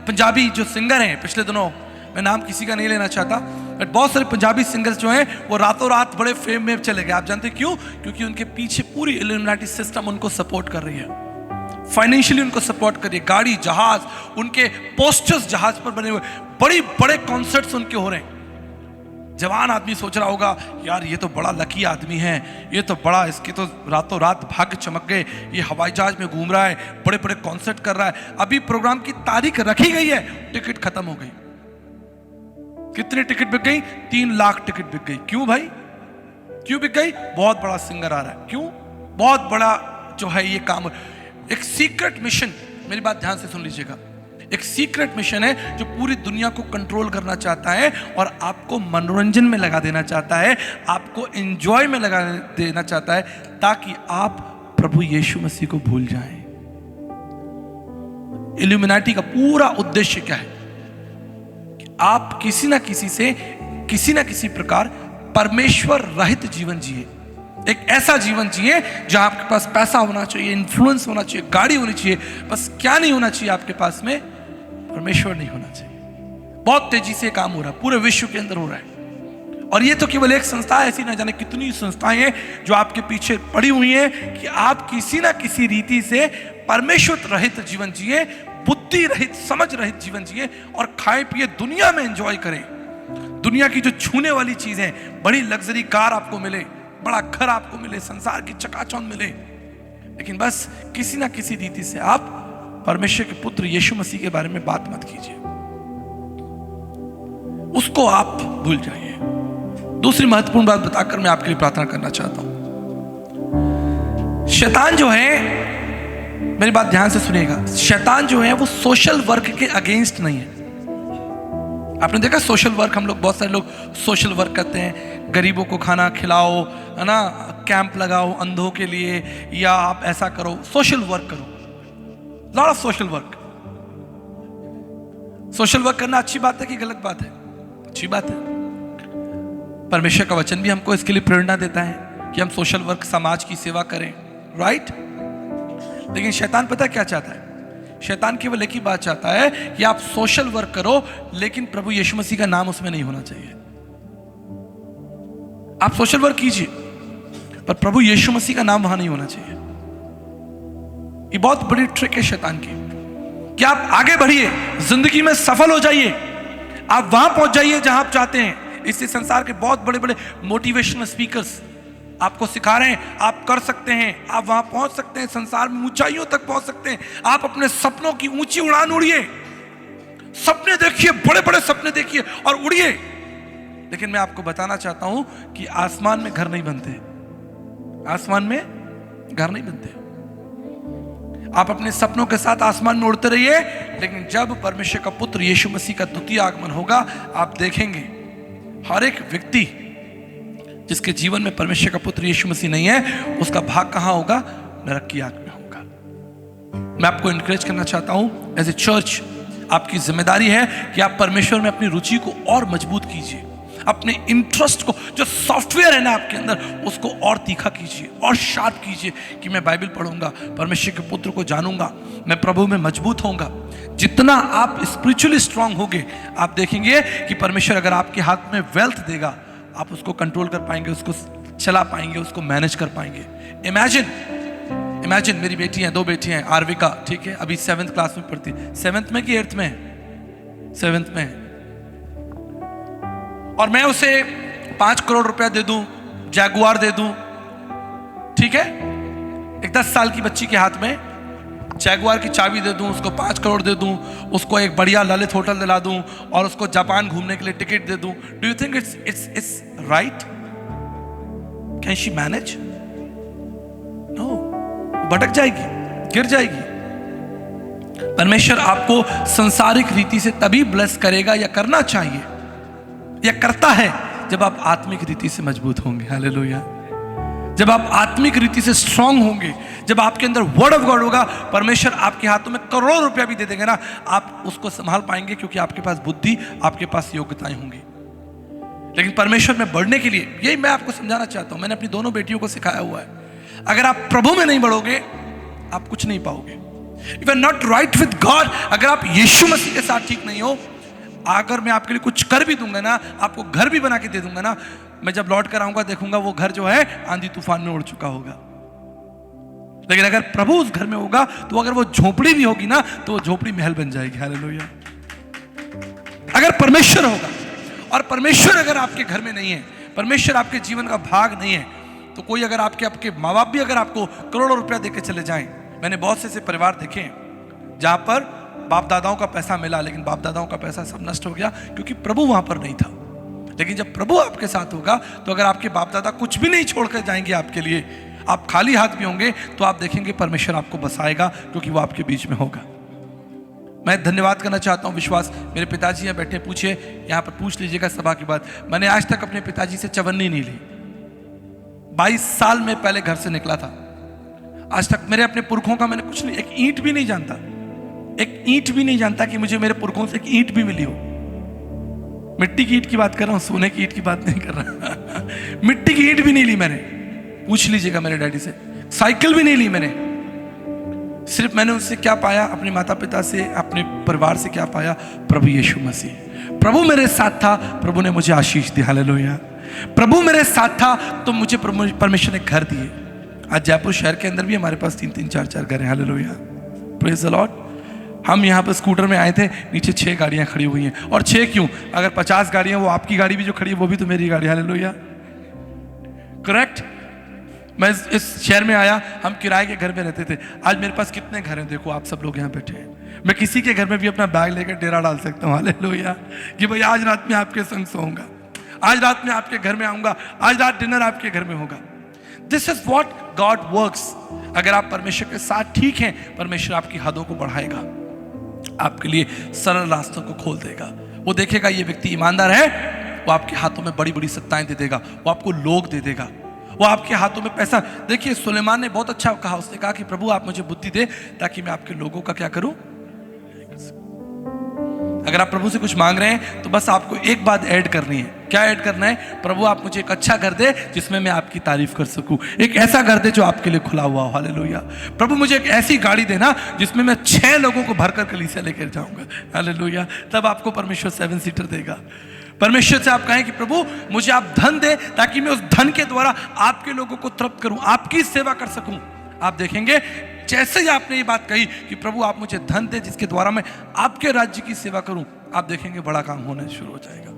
पंजाबी जो सिंगर हैं, पिछले दिनों, मैं नाम किसी का नहीं लेना चाहता, बट बहुत सारे पंजाबी सिंगर्स जो हैं वो रातों रात बड़े फेम में चले गए। आप जानते हैं क्यों? क्योंकि उनके पीछे पूरी इल्यूमिनाटी सिस्टम उनको सपोर्ट कर रही है, फाइनेंशियली उनको सपोर्ट कर रही है। गाड़ी, जहाज, उनके पोस्टर्स जहाज पर बने हुए, बड़ी बड़े कॉन्सर्ट्स उनके हो रहे हैं। जवान आदमी सोच रहा होगा यार ये तो बड़ा लकी आदमी है, ये तो बड़ा, इसके तो रातों रात भाग्य चमक गए, ये हवाई जहाज में घूम रहा है, बड़े बड़े कॉन्सर्ट कर रहा है। अभी प्रोग्राम की तारीख रखी गई है, टिकट खत्म हो गई। कितने टिकट बिक गई? 3 लाख टिकट बिक गई। क्यों भाई? क्यों बिक गई? बहुत बड़ा सिंगर आ रहा है। क्यों? बहुत बड़ा जो है ये काम। एक सीक्रेट मिशन, मेरी बात ध्यान से सुन लीजिएगा, एक सीक्रेट मिशन है जो पूरी दुनिया को कंट्रोल करना चाहता है और आपको मनोरंजन में लगा देना चाहता है, आपको एंजॉय में लगा देना चाहता है, ताकि आप प्रभु यीशु मसीह को भूल जाएं। इल्यूमिनाटी का पूरा उद्देश्य क्या है? आप किसी ना किसी प्रकार परमेश्वर रहित जीवन जिए, एक ऐसा जीवन जिए जहां आपके पास पैसा होना चाहिए, इन्फ्लुएंस होना चाहिए, गाड़ी होनी चाहिए, बस क्या नहीं होना चाहिए आपके पास में? परमेश्वर नहीं होना चाहिए। बहुत तेजी से काम हो रहा है, पूरे विश्व के अंदर हो रहा है। और ये तो केवल एक संस्था है, ऐसी ना जाने कितनी संस्थाएं हैं जो आपके पीछे पड़ी हुई हैं कि आप किसी ना किसी रीति से परमेश्वर रहित जीवन जिए, बुद्धि रहित, समझ रहित जीवन जिए, और खाए पिए दुनिया में एंजॉय करें। दुनिया की जो छूने वाली चीजें, बड़ी लग्जरी कार आपको मिले, बड़ा घर आपको मिले, संसार की चकाचौंध मिले, लेकिन बस किसी ना किसी रीति से आप परमेश्वर के पुत्र यीशु मसीह के बारे में बात मत कीजिए, उसको आप भूल जाइए। दूसरी महत्वपूर्ण बात बताकर मैं आपके लिए प्रार्थना करना चाहता हूं। शैतान जो है, मेरी बात ध्यान से सुनिएगा, शैतान जो है वो सोशल वर्क के अगेंस्ट नहीं है। आपने देखा सोशल वर्क, हम लोग, बहुत सारे लोग सोशल वर्क करते हैं, गरीबों को खाना खिलाओ, है ना, कैंप लगाओ अंधों के लिए, या आप ऐसा करो, सोशल वर्क करो, lot of social work. Social work करना अच्छी बात है कि गलत बात है? अच्छी बात है। परमेश्वर का वचन भी हमको इसके लिए प्रेरणा देता है कि हम सोशल वर्क, समाज की सेवा करें, राइट? लेकिन शैतान पता क्या चाहता है? शैतान केवल एक ही बात चाहता है कि आप सोशल वर्क करो, लेकिन प्रभु यीशु मसीह का नाम उसमें नहीं होना चाहिए। आप सोशल वर्क कीजिए, पर प्रभु यीशु मसीह का नाम वहां नहीं होना चाहिए। ये बहुत बड़ी ट्रिक है शैतान की कि आप आगे बढ़िए, जिंदगी में सफल हो जाइए, आप वहां पहुंच जाइए जहां आप चाहते हैं। इससे संसार के बहुत बड़े बड़े मोटिवेशनल स्पीकर्स आपको सिखा रहे हैं आप कर सकते हैं, आप वहां पहुंच सकते हैं, संसार में ऊंचाइयों तक पहुंच सकते हैं। आप अपने सपनों की ऊंची उड़ान उड़िए, सपने देखिए, बड़े बड़े सपने देखिए और उड़िए। लेकिन मैं आपको बताना चाहता हूं कि आसमान में घर नहीं बनते, आसमान में घर नहीं बनते। आप अपने सपनों के साथ आसमान में उड़ते रहिए, लेकिन जब परमेश्वर का पुत्र यीशु मसीह का द्वितीय आगमन होगा, आप देखेंगे हर एक व्यक्ति जिसके जीवन में परमेश्वर का पुत्र यीशु मसीह नहीं है, उसका भाग कहां होगा? नरक की आग में होगा। मैं आपको इनकरेज करना चाहता हूं, एज ए चर्च आपकी जिम्मेदारी है कि आप परमेश्वर में अपनी रुचि को और मजबूत कीजिए, अपने इंटरेस्ट को, जो सॉफ्टवेयर है ना आपके अंदर, उसको और तीखा कीजिए और शार्प कीजिए कि मैं बाइबल पढ़ूंगा, परमेश्वर के पुत्र को जानूंगा, मैं प्रभु में मजबूत होऊंगा। जितना आप स्पिरिचुअली स्ट्रांग होगे, आप देखेंगे कि परमेश्वर अगर आपके हाथ में वेल्थ देगा, आप उसको कंट्रोल कर पाएंगे, उसको चला पाएंगे, उसको मैनेज कर पाएंगे। इमेजिन मेरी बेटी हैं, 2 बेटी हैं, आरविका, ठीक है, अभी 7th क्लास में पढ़ती है। 7th में कि 8th में? 7th में। और मैं उसे 5 करोड़ रुपया दे दूं, जैगुआर दे दूं, ठीक है, एक 10 साल की बच्ची के हाथ में जैगुआर की चाबी दे दूं, उसको 5 करोड़ दे दूं, उसको एक बढ़िया ललित होटल दिला दूं और उसको जापान घूमने के लिए टिकट दे दूं, do you think it's right? Can she manage? No, भटक जाएगी, गिर जाएगी। परमेश्वर आपको संसारिक रीति से तभी ब्लेस करेगा या करना चाहिए या करता है जब आप आत्मिक रीति से मजबूत होंगे। हालेलुया। जब आप आत्मिक रीति से स्ट्रांग होंगे, जब आपके अंदर वर्ड ऑफ गॉड होगा, परमेश्वर आपके हाथों में करोड़ों रुपया भी दे देंगे ना, आप उसको संभाल पाएंगे, क्योंकि आपके पास बुद्धि, आपके पास योग्यताएं होंगी। लेकिन परमेश्वर में बढ़ने के लिए, यही मैं आपको समझाना चाहता हूं, मैंने अपनी दोनों बेटियों को सिखाया हुआ है, अगर आप प्रभु में नहीं बढ़ोगे, आप कुछ नहीं पाओगे। If you are not right with God, अगर आप यीशु मसीह के साथ ठीक नहीं हो, अगर मैं आपके लिए कुछ कर भी दूंगा ना, आपको घर भी बना के दे दूंगा ना, मैं जब लौट कर आऊंगा देखूंगा वो घर जो है आंधी तूफान में उड़ चुका होगा। लेकिन अगर प्रभु उस घर में होगा, तो अगर वो झोपड़ी भी होगी ना, तो वो झोपड़ी महल बन जाएगी। हालेलुया। अगर परमेश्वर होगा, और परमेश्वर अगर आपके घर में नहीं है, परमेश्वर आपके जीवन का भाग नहीं है, तो कोई अगर आपके माँ बाप भी अगर आपको करोड़ों रुपया देके चले जाएं, मैंने बहुत से ऐसे परिवार देखे हैं जहां पर बाप दादाओं का पैसा मिला, लेकिन बाप दादाओं का पैसा सब नष्ट हो गया, क्योंकि प्रभु वहां पर नहीं था। लेकिन जब प्रभु आपके साथ होगा, तो अगर आपके बाप दादा कुछ भी नहीं छोड़कर जाएंगे आपके लिए, आप खाली हाथ भी होंगे, तो आप देखेंगे परमेश्वर आपको बसाएगा, क्योंकि वो आपके बीच में होगा। मैं धन्यवाद करना चाहता हूं, विश्वास, मेरे पिताजी यहाँ बैठे, पूछिए, यहाँ पर पूछ लीजिएगा सभा की बात, मैंने आज तक अपने पिताजी से चवन्नी नहीं ली। 22 साल में पहले घर से निकला था, आज तक मेरे अपने पुरखों का मैंने कुछ नहीं, एक ईंट भी नहीं जानता, एक ईंट भी नहीं जानता कि मुझे मेरे पुरखों से एक ईंट भी मिली हो। मिट्टी की ईंट की बात कर रहा हूं, सोने की ईंट की बात नहीं कर रहा। मिट्टी की ईंट भी नहीं ली मैंने, पूछ लीजिएगा मेरे डैडी से। साइकिल भी नहीं ली मैंने। सिर्फ मैंने उनसे क्या पाया, अपने माता पिता से, अपने परिवार से क्या पाया? प्रभु यीशु मसीह। प्रभु मेरे साथ था, प्रभु ने मुझे आशीष दी। हालेलुया। प्रभु मेरे साथ था तो मुझे परमेश्वर ने घर दिए। आज जयपुर शहर के अंदर भी हमारे पास 3-3, 4-4 घर हैं। Hallelujah, praise the Lord. हम यहाँ पर स्कूटर में आए थे, नीचे 6 गाड़ियां खड़ी हुई हैं। और 6 क्यों? अगर 50 गाड़ियां, वो आपकी गाड़ी भी जो खड़ी है वो भी तो मेरी गाड़ी। Hallelujah, correct. मैं इस शहर में आया, हम किराए के घर में रहते थे। आज मेरे पास कितने घर हैं, देखो आप सब लोग यहाँ बैठे हैं। मैं किसी के घर में भी अपना बैग लेकर डेरा डाल सकता हूँ। हालेलुया, कि भाई आज रात में आपके संग सोऊंगा, आज रात में आपके घर में आऊंगा, आज रात डिनर आपके घर में होगा। This is what God works. अगर आप परमेश्वर के साथ ठीक हैं, परमेश्वर आपकी हदों को बढ़ाएगा, आपके लिए सरल रास्तों को खोल देगा। वो देखेगा ये व्यक्ति ईमानदार है, वो आपके हाथों में बड़ी बड़ी सत्ताएं दे देगा, वो आपको लोग दे देगा, वो आपके हाथों में पैसा। देखिए सुलेमान ने बहुत अच्छा कहा, उसने कहा कि प्रभु आप मुझे बुद्धि दे ताकि मैं आपके लोगों का क्या करूं। अगर आप प्रभु से कुछ मांग रहे हैं तो बस आपको एक बात ऐड करनी है। क्या ऐड करना है? प्रभु आप मुझे एक अच्छा घर दे जिसमें मैं आपकी तारीफ कर सकूं, एक ऐसा घर दे जो आपके लिए खुला हुआ हो। हालेलुया। प्रभु मुझे एक ऐसी गाड़ी देना जिसमें मैं 6 लोगों को भरकर कलीसिया लेकर जाऊंगा। हालेलुया। तब आपको परमेश्वर 7 सीटर देगा। परमेश्वर से आप कहें कि प्रभु मुझे आप धन दे ताकि मैं उस धन के द्वारा आपके लोगों को तृप्त करूं, आपकी सेवा कर सकूं। आप देखेंगे जैसे ही आपने ये बात कही कि प्रभु आप मुझे धन दे जिसके द्वारा मैं आपके राज्य की सेवा करूं, आप देखेंगे बड़ा काम होना शुरू हो जाएगा।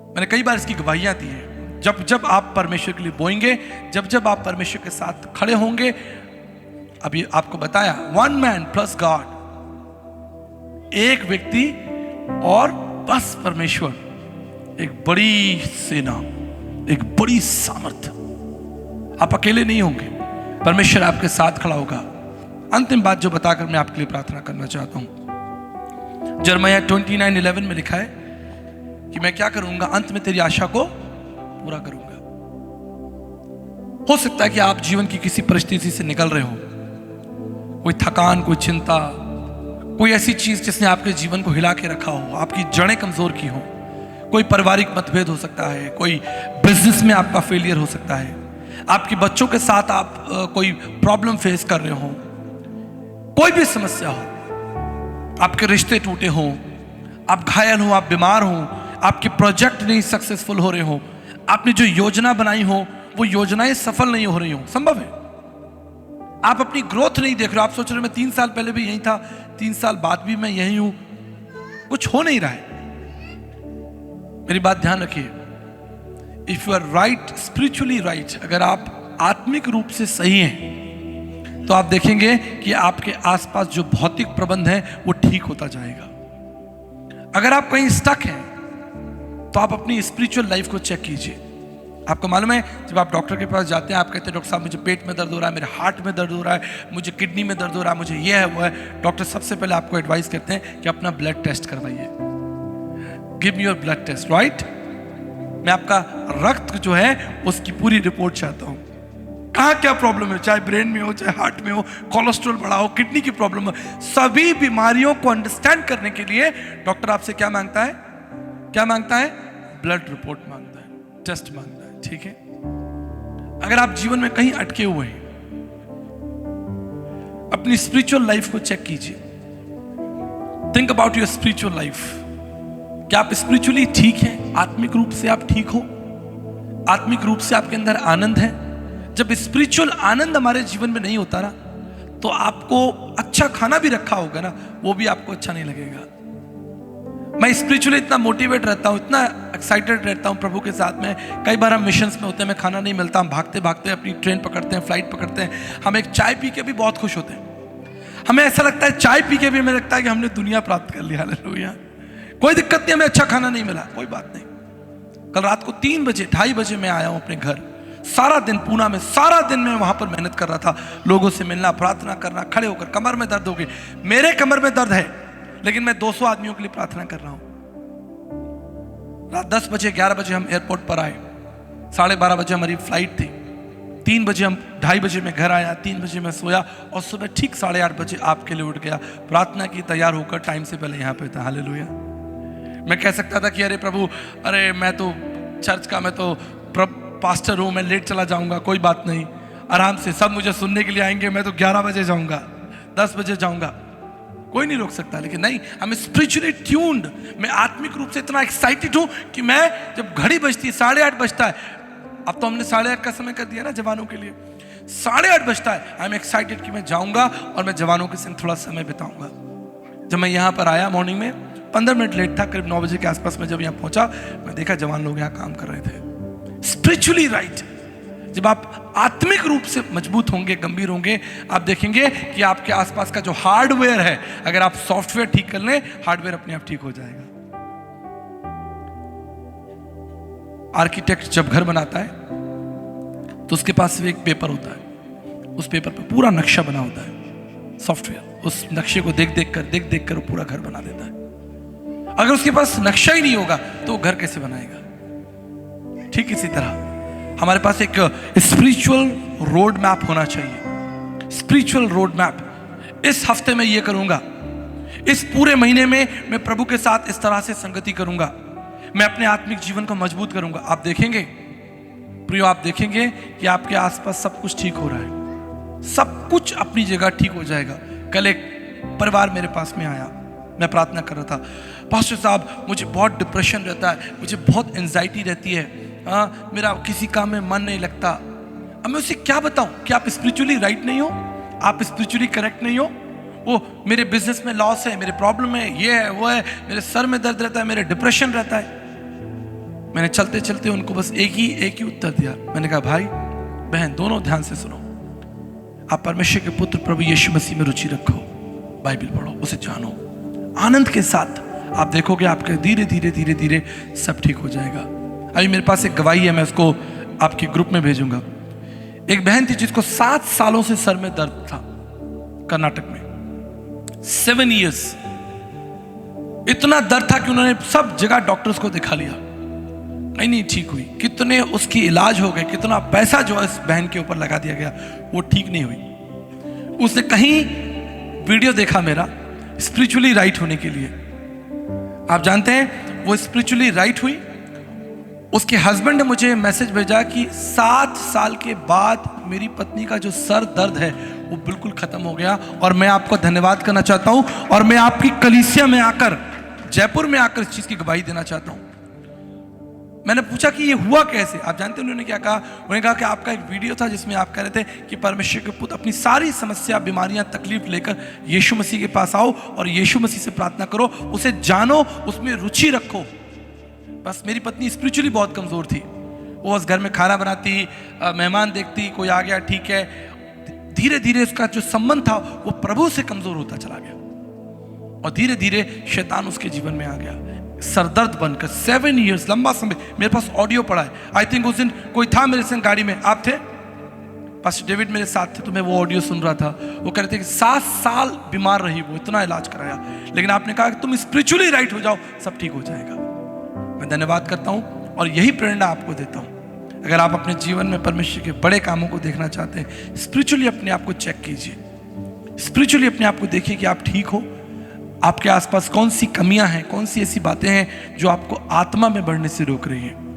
मैंने कई बार इसकी गवाहियां दी हैं। जब जब आप परमेश्वर के लिए बोएंगे, जब जब आप परमेश्वर के साथ खड़े होंगे, अभी आपको बताया 1 मैन प्लस गॉड, एक व्यक्ति और बस परमेश्वर, एक बड़ी सेना, एक बड़ी सामर्थ्य। आप अकेले नहीं होंगे, परमेश्वर आपके साथ खड़ा होगा। अंतिम बात जो बताकर मैं आपके लिए प्रार्थना करना चाहता हूं, यिर्मयाह 29:11 में लिखा है कि मैं क्या करूंगा, अंत में तेरी आशा को पूरा करूंगा। हो सकता है कि आप जीवन की किसी परिस्थिति से निकल रहे हो, कोई थकान, कोई चिंता, कोई ऐसी चीज जिसने आपके जीवन को हिला के रखा हो, आपकी जड़ें कमजोर की हो, कोई पारिवारिक मतभेद हो सकता है, कोई बिजनेस में आपका फेलियर हो सकता है, आपके बच्चों के साथ आप कोई प्रॉब्लम फेस कर रहे हो, कोई भी समस्या हो, आपके रिश्ते टूटे हो, आप घायल हो, आप बीमार हो, आपके प्रोजेक्ट नहीं सक्सेसफुल हो रहे हो, आपने जो योजना बनाई हो वो योजनाएं सफल नहीं हो रही हो, संभव है आप अपनी ग्रोथ नहीं देख रहे हो। आप सोच रहे हो मैं 3 साल पहले भी यही था, 3 साल बाद भी मैं यही हूं, कुछ हो नहीं रहा है। मेरी बात ध्यान रखिए, if you are right, spiritually right, अगर आप आत्मिक रूप से सही हैं तो आप देखेंगे कि आपके आसपास जो भौतिक प्रबंध है वो ठीक होता जाएगा। अगर आप कहीं स्टक हैं तो आप अपनी स्पिरिचुअल लाइफ को चेक कीजिए। आपको मालूम है, जब आप डॉक्टर के पास जाते हैं, आप कहते हैं डॉक्टर साहब मुझे पेट में दर्द हो रहा है, मेरे हार्ट में दर्द हो रहा है, मुझे किडनी में दर्द हो रहा है, मुझे ये है वो है। डॉक्टर सबसे पहले आपको एडवाइस करते हैं कि अपना ब्लड टेस्ट करवाइए, give me your blood test, right. मैं आपका रक्त जो है उसकी पूरी रिपोर्ट चाहता हूं, कहाँ क्या प्रॉब्लम है, चाहे ब्रेन में हो, चाहे हार्ट में हो, कोलेस्ट्रॉल बढ़ा हो, किडनी की प्रॉब्लम हो, सभी बीमारियों को अंडरस्टैंड करने के लिए डॉक्टर आपसे क्या मांगता है, क्या मांगता है, ब्लड रिपोर्ट मांगता है, टेस्ट मांगता है, ठीक है। अगर आप जीवन में कहीं अटके हुए हैं, अपनी स्पिरिचुअल लाइफ को चेक कीजिए, think about your spiritual life. क्या आप स्पिरिचुअली ठीक हैं, आत्मिक रूप से आप ठीक हो, आत्मिक रूप से आपके अंदर आनंद है। जब स्पिरिचुअल आनंद हमारे जीवन में नहीं होता ना, तो आपको अच्छा खाना भी रखा होगा ना, वो भी आपको अच्छा नहीं लगेगा। मैं स्पिरिचुअली इतना मोटिवेट रहता हूँ, इतना एक्साइटेड रहता हूँ प्रभु के साथ में। कई बार हम मिशंस में होते हैं, हमें खाना नहीं मिलता, हम भागते भागते अपनी ट्रेन पकड़ते हैं, फ्लाइट पकड़ते हैं, हम एक चाय पी के भी बहुत खुश होते हैं। हमें ऐसा लगता है चाय पी के भी हमें लगता है कि हमने दुनिया प्राप्त कर लिया, हालेलुया। कोई दिक्कत नहीं, हमें अच्छा खाना नहीं मिला, कोई बात नहीं। कल रात को 3 बजे 2:30 बजे मैं आया हूँ अपने घर। सारा दिन पूना में, सारा दिन मैं वहां पर मेहनत कर रहा था, लोगों से मिलना, प्रार्थना करना, खड़े होकर, कमर में दर्द हो गई, मेरे कमर में दर्द है, लेकिन मैं 200 आदमियों के लिए प्रार्थना कर रहा हूं। रात 10 बजे 11 बजे हम एयरपोर्ट पर आए, 12:30 बजे हमारी फ्लाइट थी, 3 बजे हम 2:30 बजे मैं घर आया, 3 बजे मैं सोया और सुबह ठीक 8:30 बजे आपके लिए उठ गया, प्रार्थना की, तैयार होकर टाइम से पहले यहाँ पे था, हालेलुया। मैं कह सकता था कि अरे प्रभु, अरे मैं तो चर्च का, मैं तो पास्टर हूँ, मैं लेट चला जाऊंगा, कोई बात नहीं, आराम से सब मुझे सुनने के लिए आएंगे, मैं तो 11 बजे जाऊंगा, 10 बजे जाऊंगा, कोई नहीं रोक सकता। लेकिन नहीं, I'm spiritually tuned, मैं आत्मिक रूप से इतना एक्साइटेड हूं कि मैं, जब घड़ी बजती है, 8:30 बजता है, अब तो हमने 8:30 का समय कर दिया ना जवानों के लिए, 8:30 बजता है, आई एम एक्साइटेड कि मैं जाऊंगा और मैं जवानों के संग थोड़ा समय बिताऊंगा। जब मैं यहाँ पर आया मॉर्निंग में, 15 मिनट लेट था, करीब 9 बजे के आसपास में जब यहाँ पहुंचा, मैं देखा जवान लोग यहाँ काम कर रहे थे। स्पिरिचुअली राइट, जब आप आत्मिक रूप से मजबूत होंगे, गंभीर होंगे, आप देखेंगे कि आपके आसपास का जो हार्डवेयर है, अगर आप सॉफ्टवेयर ठीक कर लें, हार्डवेयर अपने आप ठीक हो जाएगा। आर्किटेक्ट जब घर बनाता है तो उसके पास सिर्फ एक पेपर होता है, उस पेपर पर पूरा नक्शा बना होता है, सॉफ्टवेयर उस नक्शे को देख देख कर वो पूरा घर बना देता है। अगर उसके पास नक्शा ही नहीं होगा तो वो घर कैसे बनाएगा? ठीक इसी तरह हमारे पास एक स्पिरिचुअल रोड मैप होना चाहिए। स्पिरिचुअल रोड मैप, इस हफ्ते में ये करूंगा, इस पूरे महीने में मैं प्रभु के साथ इस तरह से संगति करूंगा, मैं अपने आत्मिक जीवन को मजबूत करूंगा। आप देखेंगे प्रियो, आप देखेंगे कि आपके आसपास सब कुछ ठीक हो रहा है, सब कुछ अपनी जगह ठीक हो जाएगा। कल एक परिवार मेरे पास में आया, मैं प्रार्थना कर रहा था, पास्टर साहब मुझे बहुत डिप्रेशन रहता है, मुझे बहुत एंजाइटी रहती है, मेरा किसी काम में मन नहीं लगता। अब मैं उसे क्या बताऊं कि आप स्पिरिचुअली राइट नहीं हो, आप स्पिरिचुअली करेक्ट नहीं हो। वो मेरे बिजनेस में लॉस है, मेरे प्रॉब्लम है, ये है वो है, मेरे सर में दर्द रहता है, मेरे डिप्रेशन रहता है। मैंने चलते चलते उनको बस एक ही उत्तर दिया। मैंने कहा भाई बहन दोनों ध्यान से सुनो, आप परमेश्वर के पुत्र प्रभु यीशु मसीह में रुचि रखो, बाइबल पढ़ो, उसे जानो, आनंद के साथ आप देखोगे आपके धीरे धीरे धीरे धीरे सब ठीक हो जाएगा। अभी मेरे पास एक गवाही है, मैं उसको आपके ग्रुप में भेजूंगा। एक बहन थी जिसको 7 सालों से सर में दर्द था, कर्नाटक में 7 years। इतना दर्द था कि उन्होंने सब जगह डॉक्टर्स को दिखा लिया, कहीं नहीं ठीक हुई। कितने उसकी इलाज हो गए, कितना पैसा जो इस बहन के ऊपर लगा दिया गया, वो ठीक नहीं हुई। उसने कहीं वीडियो देखा मेरा स्पिरिचुअली राइट होने के लिए। आप जानते हैं वो स्पिरिचुअली राइट हुई। उसके हस्बैंड ने मुझे मैसेज भेजा कि 7 साल के बाद मेरी पत्नी का जो सर दर्द है वो बिल्कुल खत्म हो गया। और मैं आपको धन्यवाद करना चाहता हूं, और मैं आपकी कलीसिया में आकर, जयपुर में आकर इस चीज की गवाही देना चाहता हूं। मैंने पूछा कि ये हुआ कैसे। आप जानते हैं उन्होंने क्या कहा? उन्होंने कहा कि आपका एक वीडियो था जिसमें आप कह रहे थे कि परमेश्वर के पुत्र अपनी सारी समस्या, बीमारियां, तकलीफ लेकर यीशु मसीह के पास आओ और यीशु मसीह से प्रार्थना करो, उसे जानो, उसमें रुचि रखो। बस मेरी पत्नी स्पिरिचुअली बहुत कमजोर थी, वो बस घर में खाना बनाती, मेहमान देखती, कोई आ गया ठीक है। धीरे धीरे उसका जो संबंध था वो प्रभु से कमजोर होता चला गया, और धीरे धीरे शैतान उसके जीवन में आ गया, सरदर्द बनकर। 7 years, लंबा समय। मेरे पास ऑडियो पड़ा है। आई थिंक उस दिन कोई था मेरे संग गाड़ी में, आप थे, पास्टर डेविड मेरे साथ थे, तो मैं वो ऑडियो सुन रहा था। वो कह रहे थे कि 7 साल बीमार रही वो, इतना इलाज कराया, लेकिन आपने कहा कि तुम स्पिरिचुअली राइट हो जाओ, सब ठीक हो जाएगा। मैं धन्यवाद करता हूं और यही प्रेरणा आपको देता हूं। अगर आप अपने जीवन में परमेश्वर के बड़े कामों को देखना चाहते हैं, स्पिरिचुअली अपने आप को चेक कीजिए, स्पिरिचुअली अपने आप को देखिए कि आप ठीक हो, आपके आसपास कौन सी कमियां हैं, कौन सी ऐसी बातें हैं जो आपको आत्मा में बढ़ने से रोक रही हैं।